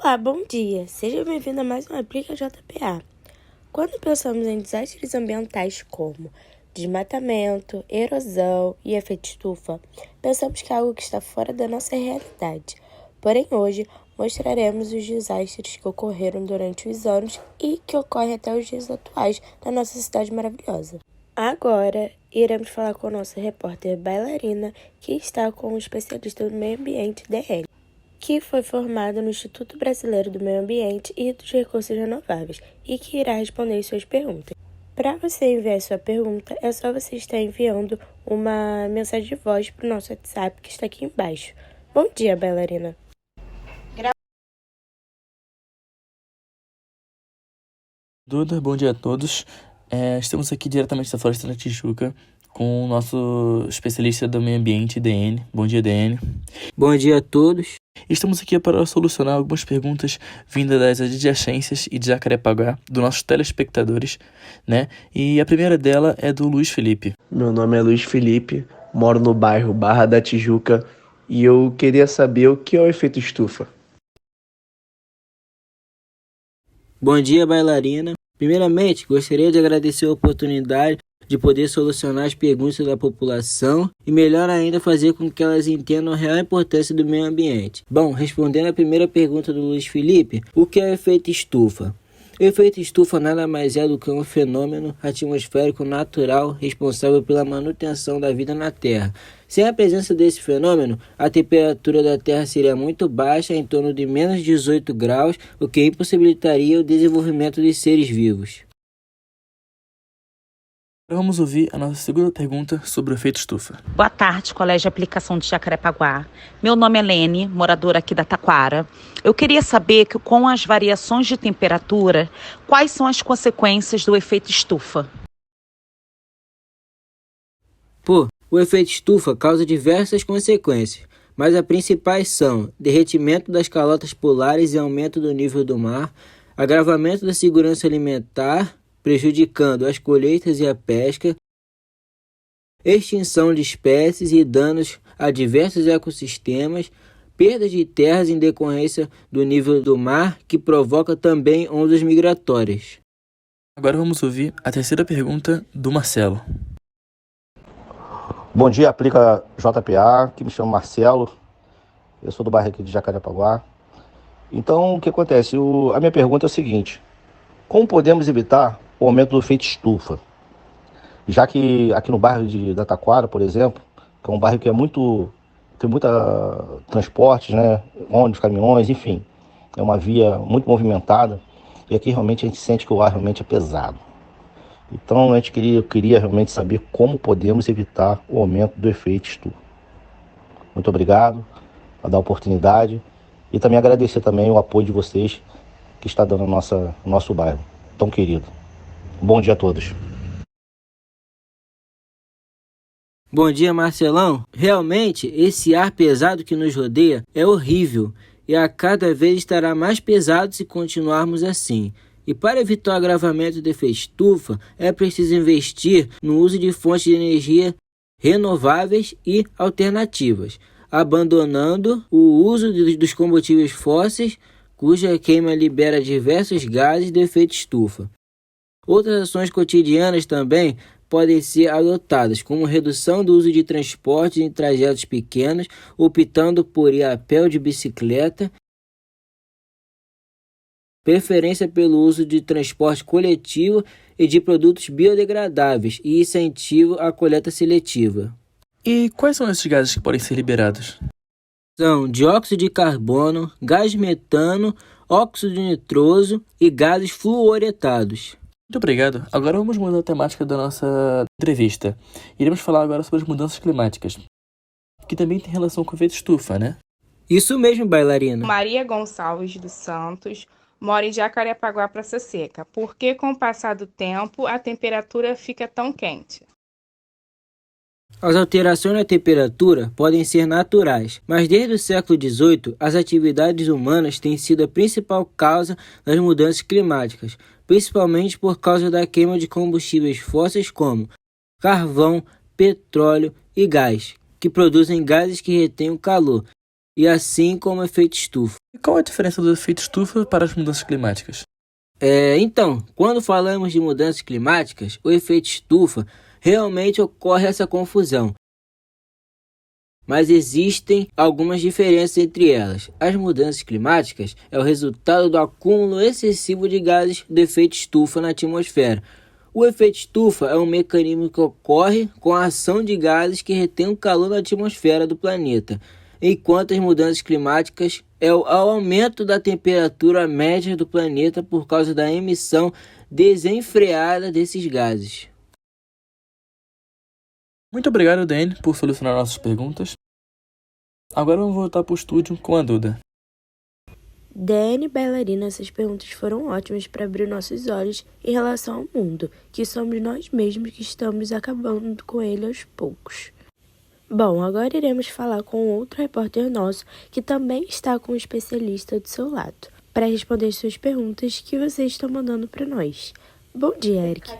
Olá, bom dia! Seja bem-vindo a mais um Aplica JPA. Quando pensamos em desastres ambientais como desmatamento, erosão e efeito estufa, pensamos que é algo que está fora da nossa realidade. Porém, hoje mostraremos os desastres que ocorreram durante os anos e que ocorrem até os dias atuais na nossa cidade maravilhosa. Agora, iremos falar com a nossa repórter Bailarina, que está com um especialista do meio ambiente, DN, que foi formado no Instituto Brasileiro do Meio Ambiente e dos Recursos Renováveis e que irá responder suas perguntas. Para você enviar sua pergunta, é só você estar enviando uma mensagem de voz para o nosso WhatsApp que está aqui embaixo. Bom dia, Bailarina! Duda, bom dia a todos. Estamos aqui diretamente da Floresta da Tijuca com o nosso especialista do meio ambiente, DN. Bom dia, DN. Bom dia a todos. Estamos aqui para solucionar algumas perguntas vindas das adjacências e de Jacarepaguá, dos nossos telespectadores, né? E a primeira dela é do Luiz Felipe. Meu nome é Luiz Felipe, moro no bairro Barra da Tijuca e eu queria saber o que é o efeito estufa. Bom dia, Bailarina. Primeiramente, gostaria de agradecer a oportunidade de poder solucionar as perguntas da população e, melhor ainda, fazer com que elas entendam a real importância do meio ambiente. Bom, respondendo à primeira pergunta do Luiz Felipe, o que é o efeito estufa? O efeito estufa nada mais é do que um fenômeno atmosférico natural responsável pela manutenção da vida na Terra. Sem a presença desse fenômeno, a temperatura da Terra seria muito baixa, em torno de menos 18 graus, o que impossibilitaria o desenvolvimento de seres vivos. Agora vamos ouvir a nossa segunda pergunta sobre o efeito estufa. Boa tarde, Colégio de Aplicação de Jacarepaguá. Meu nome é Lene, moradora aqui da Taquara. Eu queria saber que, com as variações de temperatura, quais são as consequências do efeito estufa? O efeito estufa causa diversas consequências, mas as principais são derretimento das calotas polares e aumento do nível do mar, agravamento da segurança alimentar, prejudicando as colheitas e a pesca, extinção de espécies e danos a diversos ecossistemas, perdas de terras em decorrência do nível do mar, que provoca também ondas migratórias. Agora vamos ouvir a terceira pergunta do Marcelo. Bom dia, Aplica JPA, que me chamo Marcelo, eu sou do bairro aqui de Jacarepaguá. Então, o que acontece? A minha pergunta é o seguinte: como podemos evitar o aumento do efeito estufa? Já que aqui no bairro da Taquara, por exemplo, que é um bairro que tem muita transportes, né, ônibus, caminhões, enfim, é uma via muito movimentada, e aqui realmente a gente sente que o ar realmente é pesado. Então eu queria realmente saber como podemos evitar o aumento do efeito estufa. Muito obrigado por dar a oportunidade e também agradecer também o apoio de vocês que está dando ao nosso bairro tão querido. Bom dia a todos. Bom dia, Marcelão. Realmente, esse ar pesado que nos rodeia é horrível e a cada vez estará mais pesado se continuarmos assim. E para evitar o agravamento do efeito estufa, é preciso investir no uso de fontes de energia renováveis e alternativas, abandonando o uso dos combustíveis fósseis, cuja queima libera diversos gases do efeito estufa. Outras ações cotidianas também podem ser adotadas, como redução do uso de transportes em trajetos pequenos, optando por ir a pé ou de bicicleta, preferência pelo uso de transporte coletivo e de produtos biodegradáveis e incentivo à coleta seletiva. E quais são esses gases que podem ser liberados? São dióxido de carbono, gás metano, óxido nitroso e gases fluoretados. Muito obrigado. Agora vamos mudar a temática da nossa entrevista. Iremos falar agora sobre as mudanças climáticas, que também tem relação com o efeito estufa, né? Isso mesmo, Bailarina. Maria Gonçalves dos Santos mora em Jacarepaguá, Praça Seca. Por que, com o passar do tempo, a temperatura fica tão quente? As alterações na temperatura podem ser naturais, mas desde o século XVIII, as atividades humanas têm sido a principal causa das mudanças climáticas, principalmente por causa da queima de combustíveis fósseis como carvão, petróleo e gás, que produzem gases que retêm o calor. e assim como o efeito estufa. E qual a diferença do efeito estufa para as mudanças climáticas? Então, quando falamos de mudanças climáticas, o efeito estufa, realmente ocorre essa confusão. Mas existem algumas diferenças entre elas. As mudanças climáticas é o resultado do acúmulo excessivo de gases do efeito estufa na atmosfera. O efeito estufa é um mecanismo que ocorre com a ação de gases que retêm o calor na atmosfera do planeta, enquanto as mudanças climáticas é o aumento da temperatura média do planeta por causa da emissão desenfreada desses gases. Muito obrigado, Dani, por solucionar nossas perguntas. Agora vamos voltar para o estúdio com a Duda. Dani, bailarina, essas perguntas foram ótimas para abrir nossos olhos em relação ao mundo, que somos nós mesmos que estamos acabando com ele aos poucos. Bom, agora iremos falar com outro repórter nosso que também está com um especialista do seu lado, para responder as suas perguntas que vocês estão mandando para nós. Bom dia, Eric.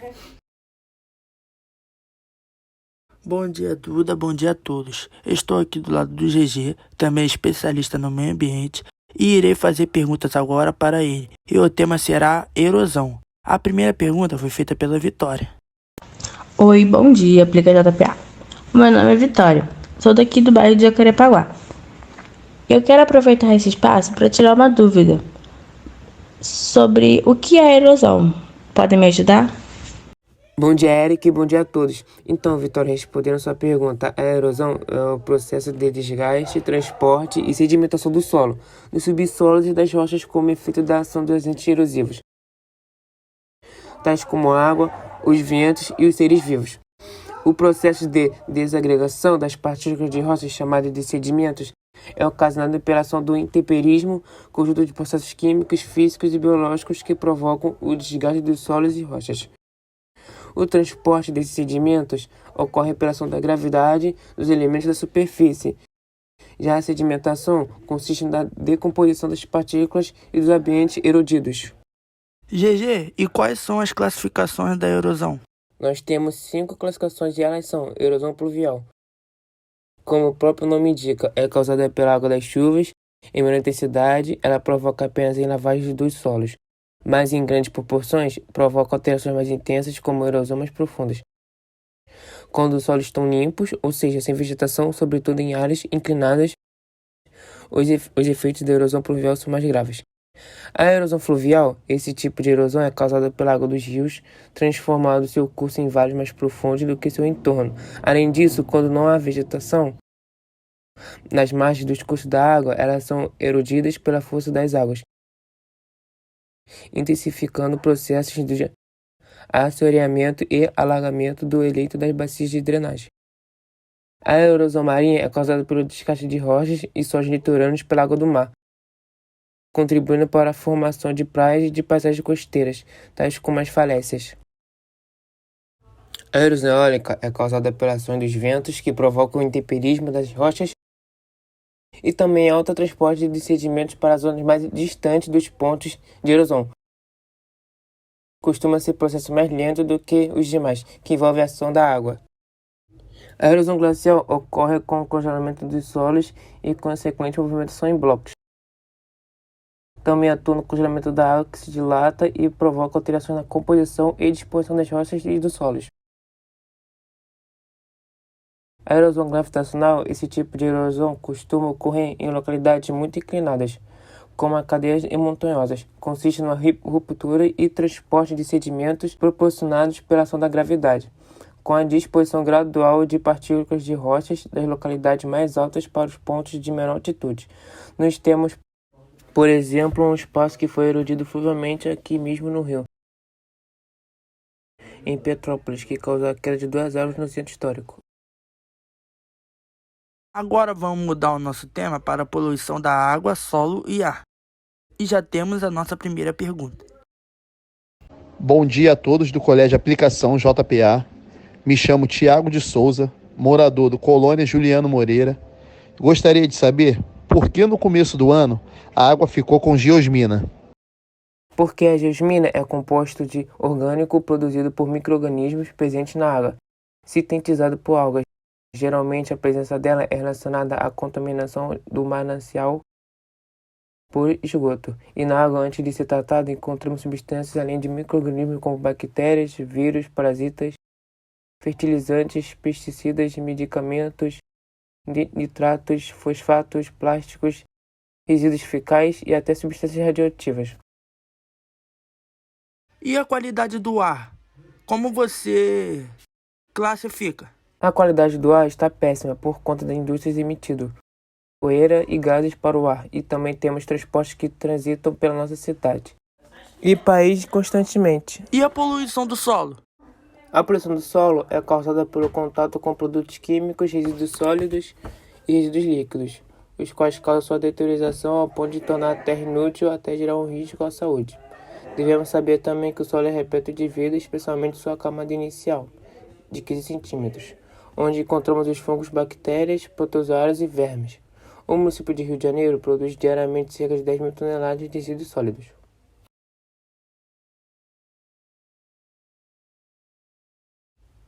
Bom dia, Duda. Bom dia a todos. Estou aqui do lado do GG, também especialista no meio ambiente, e irei fazer perguntas agora para ele. E o tema será erosão. A primeira pergunta foi feita pela Vitória. Oi, bom dia, Aplica JPA. Meu nome é Vitória, sou daqui do bairro de Jacarepaguá. Eu quero aproveitar esse espaço para tirar uma dúvida sobre o que é erosão. Podem me ajudar? Bom dia, Eric, bom dia a todos. Então, Vitória, respondendo a sua pergunta, a erosão é o processo de desgaste, transporte e sedimentação do solo, dos subsolos e das rochas como efeito da ação dos agentes erosivos, tais como a água, os ventos e os seres vivos. O processo de desagregação das partículas de rochas, chamado de sedimentos, é ocasionado pela ação do intemperismo, conjunto de processos químicos, físicos e biológicos que provocam o desgaste dos solos e rochas. O transporte desses sedimentos ocorre pela ação da gravidade dos elementos da superfície. Já a sedimentação consiste na decomposição das partículas e dos ambientes erodidos. GG, e quais são as classificações da erosão? Nós temos 5 classificações e elas são erosão pluvial. Como o próprio nome indica, é causada pela água das chuvas. Em menor intensidade, ela provoca apenas em lavagens dos solos, mas em grandes proporções provoca alterações mais intensas, como erosão mais profundas. Quando os solos estão limpos, ou seja, sem vegetação, sobretudo em áreas inclinadas, os efeitos da erosão pluvial são mais graves. A erosão fluvial, esse tipo de erosão é causada pela água dos rios, transformando seu curso em vales mais profundos do que seu entorno. Além disso, quando não há vegetação, nas margens dos cursos da água, elas são erodidas pela força das águas, intensificando processos de assoreamento e alagamento do leito das bacias de drenagem. A erosão marinha é causada pelo descarte de rochas e solos litorâneos pela água do mar, contribuindo para a formação de praias e de paisagens costeiras, tais como as falésias. A erosão eólica é causada pela ação dos ventos, que provocam o intemperismo das rochas, e também alto transporte de sedimentos para zonas mais distantes dos pontos de erosão. Costuma ser processo mais lento do que os demais, que envolve a ação da água. A erosão glacial ocorre com o congelamento dos solos e consequente movimentação em blocos. Também atua no congelamento da água, que se dilata e provoca alterações na composição e disposição das rochas e dos solos. A erosão gravitacional, esse tipo de erosão costuma ocorrer em localidades muito inclinadas, como a cadeias montanhosas. Consiste numa ruptura e transporte de sedimentos proporcionados pela ação da gravidade, com a disposição gradual de partículas de rochas das localidades mais altas para os pontos de menor altitude. Nós temos, por exemplo, um espaço que foi erodido fluvialmente aqui mesmo no Rio, em Petrópolis, que causou a queda de 2 árvores no centro histórico. Agora vamos mudar o nosso tema para a poluição da água, solo e ar. E já temos a nossa primeira pergunta. Bom dia a todos do Colégio Aplicação JPA. Me chamo Tiago de Souza, morador do Colônia Juliano Moreira. Gostaria de saber por que no começo do ano a água ficou com geosmina. Porque a geosmina é composto de orgânico produzido por micro-organismos presentes na água, sintetizado por algas. Geralmente, a presença dela é relacionada à contaminação do manancial por esgoto. E na água, antes de ser tratada, encontramos substâncias além de micro-organismos como bactérias, vírus, parasitas, fertilizantes, pesticidas, medicamentos, nitratos, fosfatos, plásticos, resíduos fecais e até substâncias radioativas. E a qualidade do ar? Como você classifica? A qualidade do ar está péssima por conta das indústrias emitindo poeira e gases para o ar, e também temos transportes que transitam pela nossa cidade e país constantemente. E a poluição do solo? A poluição do solo é causada pelo contato com produtos químicos, resíduos sólidos e resíduos líquidos, os quais causam sua deterioração ao ponto de tornar a terra inútil até gerar um risco à saúde. Devemos saber também que o solo é repleto de vida, especialmente sua camada inicial, de 15 centímetros, onde encontramos os fungos, bactérias, protozoários e vermes. O município de Rio de Janeiro produz diariamente cerca de 10 mil toneladas de resíduos sólidos.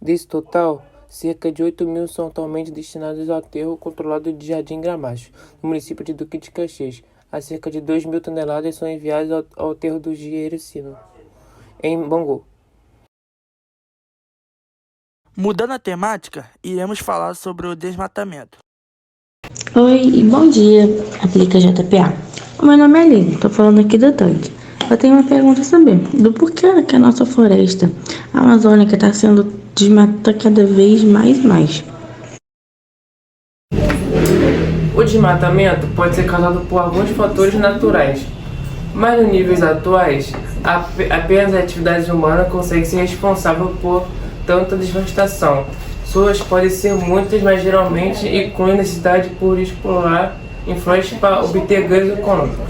Desse total, cerca de 8 mil são atualmente destinados ao aterro controlado de Jardim Gramacho, no município de Duque de Caxias. A cerca de 2 mil toneladas são enviadas ao aterro do Gericino, em Bangu. Mudando a temática, iremos falar sobre o desmatamento. Oi, bom dia, aplica JPA. O meu nome é Aline, tô falando aqui da Tante. Eu tenho uma pergunta a saber, do porquê que a nossa floresta amazônica está sendo desmatada cada vez mais. O desmatamento pode ser causado por alguns fatores naturais, mas nos níveis atuais, apenas a atividade humana consegue ser responsável por tanta devastação. Suas podem ser muitas, mas geralmente incluem necessidade por explorar em florestas para obter ganhos econômicos,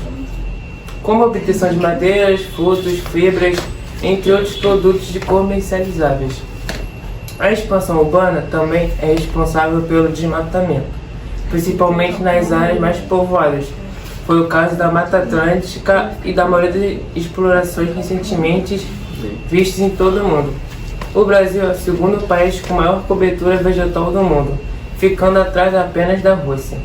como a obtenção de madeiras, frutos, fibras, entre outros produtos comercializáveis. A expansão urbana também é responsável pelo desmatamento, principalmente nas áreas mais povoadas. Foi o caso da Mata Atlântica e da maioria das explorações recentemente vistas em todo o mundo. O Brasil é o segundo país com maior cobertura vegetal do mundo, ficando atrás apenas da Rússia.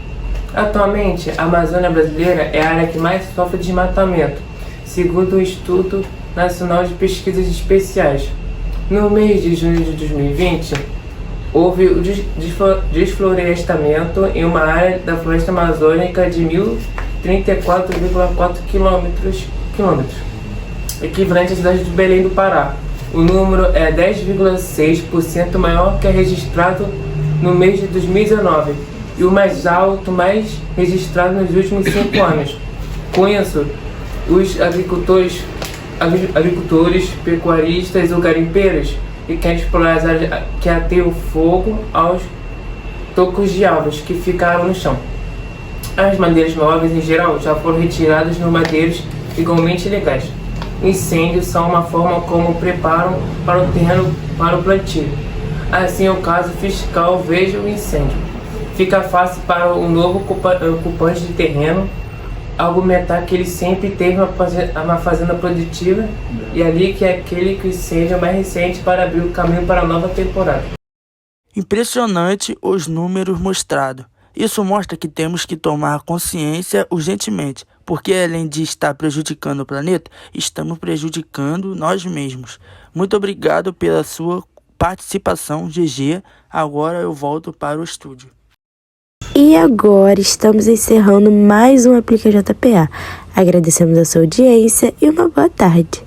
Atualmente, a Amazônia brasileira é a área que mais sofre desmatamento, segundo o Instituto Nacional de Pesquisas Especiais. No mês de junho de 2020, houve o desflorestamento em uma área da floresta amazônica de 1.034,4 km, equivalente à cidade de Belém do Pará. O número é 10,6% maior que é registrado no mês de 2019 e o mais alto registrado nos últimos 5 anos. Com isso, os agricultores, pecuaristas ou garimpeiros que querem explorar as áreas que ateiam fogo aos tocos de árvores que ficaram no chão. As madeiras móveis, em geral, já foram retiradas nos madeiros igualmente legais. Incêndios são uma forma como preparam para o terreno para o plantio. Assim, o caso fiscal veja o incêndio. Fica fácil para o novo ocupante de terreno argumentar que ele sempre teve uma fazenda produtiva e ali que é aquele que o incêndio é mais recente para abrir o caminho para a nova temporada. Impressionante os números mostrados. Isso mostra que temos que tomar consciência urgentemente, porque além de estar prejudicando o planeta, estamos prejudicando nós mesmos. Muito obrigado pela sua participação, GG. Agora eu volto para o estúdio. E agora estamos encerrando mais um Aplica JPA. Agradecemos a sua audiência e uma boa tarde.